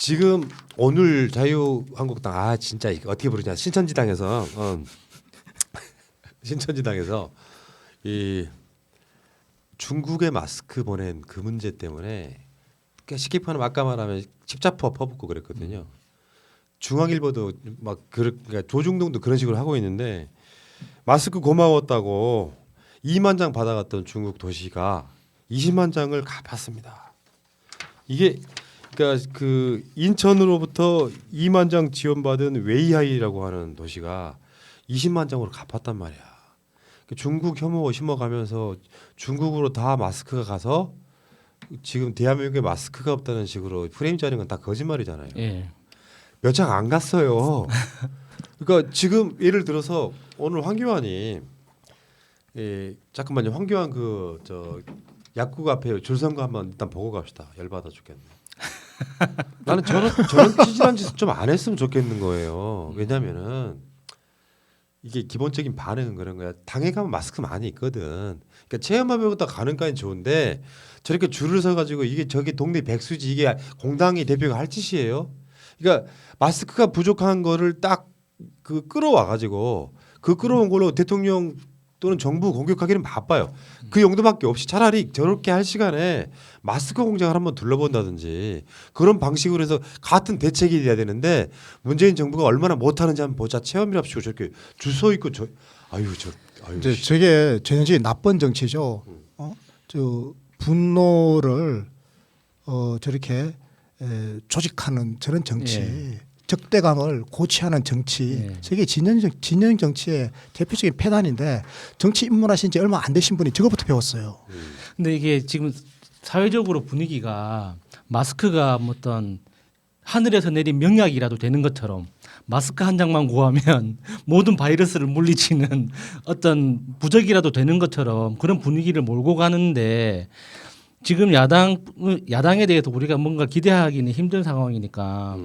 지금 오늘 자유한국당 진짜 이거 어떻게 부르냐 신천지당에서 신천지당에서 이 중국의 마스크 보낸 그 문제 때문에 쉽게 표현하면 아까 말하면 십자포 퍼붓고 그랬거든요. 중앙일보도 막 그러니까 조중동도 그런 식으로 하고 있는데 마스크 고마웠다고 2만 장 받아갔던 중국 도시가 20만 장을 갚았습니다. 이게 그러니까 그 인천으로부터 2만 장 지원받은 웨이하이라고 하는 도시가 20만 장으로 갚았단 말이야. 중국 혐오 심어가면서 중국으로 다 마스크가 가서 지금 대한민국에 마스크가 없다는 식으로 프레임 짜는 건 다 거짓말이잖아요. 예. 몇 장 안 갔어요. 그러니까 지금 예를 들어서 오늘 황교안이 잠깐만요. 황교안 그 저 약국 앞에 줄 선 거 한번 일단 보고 갑시다. 열받아 죽겠네. 나는 저런 찌질한 짓을 좀 안 했으면 좋겠는 거예요. 왜냐면은 이게 기본적인 반응은 그런 거야. 당에 가면 마스크 많이 있거든. 그러니까 체험하면 다 가는까지 좋은데 저렇게 줄을 서 가지고 이게 저기 동네 백수지 이게 공당의 대표가 할 짓이에요. 그러니까 마스크가 부족한 거를 딱 그 끌어와 가지고 그 끌어온 걸로 대통령 또는 정부 공격하기는 바빠요. 그 용도밖에 없이 차라리 저렇게 할 시간에 마스크 공장을 한번 둘러본다든지 그런 방식으로 해서 같은 대책이 돼야 되는데 문재인 정부가 얼마나 못하는지 한번 보자. 체험이랍시고 저렇게 줄 서 있고 이제 저게 전형적인 나쁜 정치죠. 저 분노를 저렇게 조직하는 저런 정치. 예. 적대감을 고취하는 정치, 예. 세계 진영 정치의 대표적인 패단인데 정치 입문하신 지 얼마 안 되신 분이 저거부터 배웠어요. 근데 이게 지금 사회적으로 분위기가 마스크가 뭐 어떤 하늘에서 내린 명약이라도 되는 것처럼 마스크 한 장만 구하면 모든 바이러스를 물리치는 어떤 부적이라도 되는 것처럼 그런 분위기를 몰고 가는데 지금 야당에 대해서 우리가 뭔가 기대하기는 힘든 상황이니까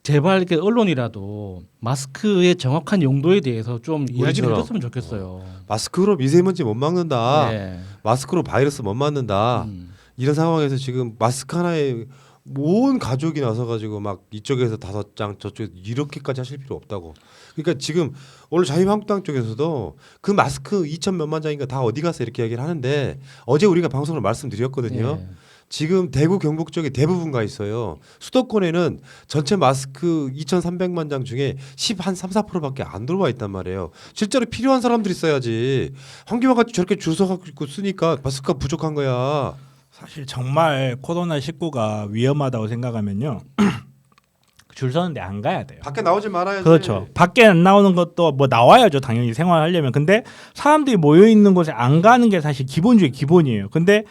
제발 이렇게 언론이라도 마스크의 정확한 용도에 대해서 좀 이야기를 우리처럼. 해줬으면 좋겠어요. 마스크로 미세먼지 못 막는다. 네. 마스크로 바이러스 못 막는다. 이런 상황에서 지금 마스크 하나에 온 가족이 나서 가지고 막 이쪽에서 5장 저쪽에서 이렇게까지 하실 필요 없다고. 그러니까 지금 오늘 자유한국당 쪽에서도 그 마스크 2천 몇만 장인가 다 어디 갔어 이렇게 얘기를 하는데 어제 우리가 방송으로 말씀드렸거든요. 예. 지금 대구 경북 쪽에 대부분 가 있어요. 수도권에는 전체 마스크 2,300만 장 중에 3-4%밖에 안 들어와 있단 말이에요. 실제로 필요한 사람들이 써야지. 황교안 같이 저렇게 줄 서가지고 쓰니까 마스크가 부족한 거야. 사실 정말 코로나19가 위험하다고 생각하면요. 줄 서는데 안 가야 돼요. 밖에 나오지 말아야지. 그렇죠. 밖에 안 나오는 것도 뭐 나와야죠. 당연히 생활하려면. 근데 사람들이 모여 있는 곳에 안 가는 게 사실 기본 중에 기본이에요. 근데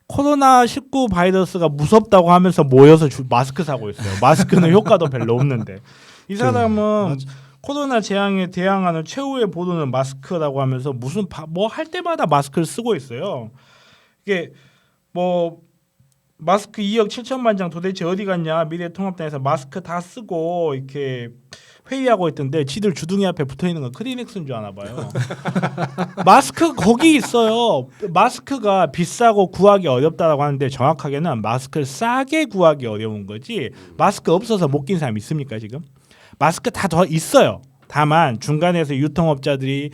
코로나19 바이러스가 무섭다고 하면서 모여서 마스크 사고 있어요. 마스크는 효과도 별로 없는데. 이 사람은 코로나 재앙에 대항하는 최후의 보루는 마스크라고 하면서 무슨 뭐 할 때마다 마스크를 쓰고 있어요. 이게 뭐 마스크 2억 7천만 장 도대체 어디 갔냐. 미래통합당에서 마스크 다 쓰고 이렇게 회의하고 있던데 지들 주둥이 앞에 붙어있는 건 크리넥스인 줄 아나 봐요. 마스크 거기 있어요. 마스크가 비싸고 구하기 어렵다라고 하는데 정확하게는 마스크를 싸게 구하기 어려운 거지 마스크 없어서 못 낀 사람 있습니까 지금? 마스크 다 더 있어요. 다만 중간에서 유통업자들이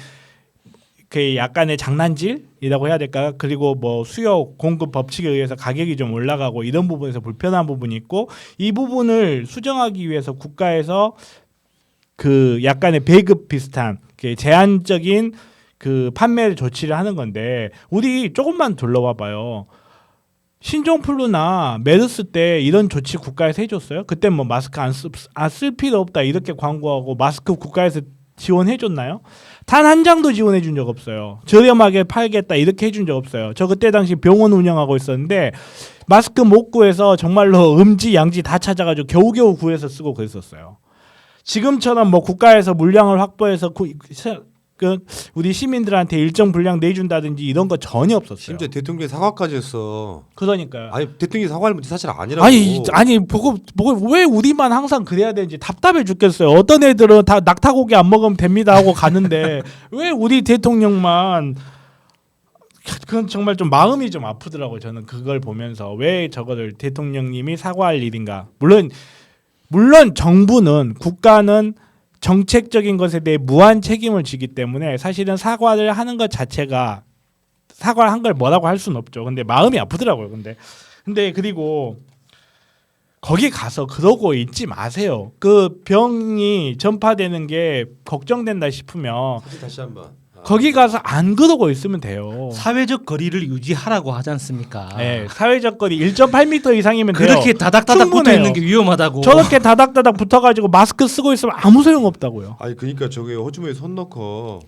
그 약간의 장난질이라고 해야 될까? 그리고 뭐 수요 공급 법칙에 의해서 가격이 좀 올라가고 이런 부분에서 불편한 부분이 있고 이 부분을 수정하기 위해서 국가에서 그 약간의 배급 비슷한 제한적인 그 판매 조치를 하는 건데 우리 조금만 둘러봐 봐요. 신종플루나 메르스 때 이런 조치 국가에서 해줬어요? 그때 뭐 마스크 안 쓸 필요 없다 이렇게 광고하고 마스크 국가에서 지원해줬나요? 단 한 장도 지원해준 적 없어요. 저렴하게 팔겠다 이렇게 해준 적 없어요. 저 그때 당시 병원 운영하고 있었는데 마스크 못 구해서 정말로 음지 양지 다 찾아가지고 겨우겨우 구해서 쓰고 그랬었어요. 지금처럼 뭐 국가에서 물량을 확보해서 우리 시민들한테 일정 분량 내준다든지 이런 거 전혀 없었어요. 심지어 대통령이 사과까지 했어. 그러니까요. 아니 대통령이 사과할 문제 사실 아니라고. 아니 보고 왜 우리만 항상 그래야 되는지 답답해 죽겠어요. 어떤 애들은 다 낙타고기 안 먹으면 됩니다 하고 가는데 왜 우리 대통령만 그건 정말 좀 마음이 좀 아프더라고요. 저는 그걸 보면서 왜 저거를 대통령님이 사과할 일인가. 물론 정부는 국가는 정책적인 것에 대해 무한 책임을 지기 때문에 사실은 사과를 하는 것 자체가 사과를 한 걸 뭐라고 할 수는 없죠. 근데 마음이 아프더라고요. 근데 그리고 거기 가서 그러고 있지 마세요. 그 병이 전파되는 게 걱정된다 싶으면 다시 한번. 거기 가서 안 그러고 있으면 돼요. 사회적 거리를 유지하라고 하지 않습니까? 네, 사회적 거리 1.8m 이상이면 돼요. 그렇게 다닥다닥 붙어 충분해요. 있는 게 위험하다고. 저렇게 다닥다닥 붙어가지고 마스크 쓰고 있으면 아무 소용 없다고요. 아니 그러니까 저게 호주머니에 손 넣고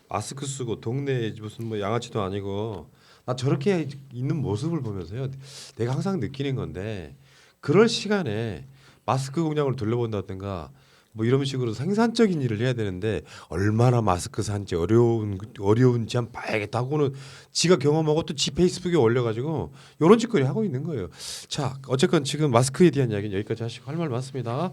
마스크 쓰고 동네 무슨 뭐 양아치도 아니고 나 저렇게 있는 모습을 보면서요. 내가 항상 느끼는 건데 그럴 시간에 마스크 공장을 둘러본다든가 뭐 이런 식으로 생산적인 일을 해야 되는데 얼마나 마스크 산지 어려운지 한번 봐야겠다고는 지가 경험하고 또 지 페이스북에 올려가지고 이런 짓거리 하고 있는 거예요. 자 어쨌건 지금 마스크에 대한 이야기는 여기까지 하시고 할 말 많습니다.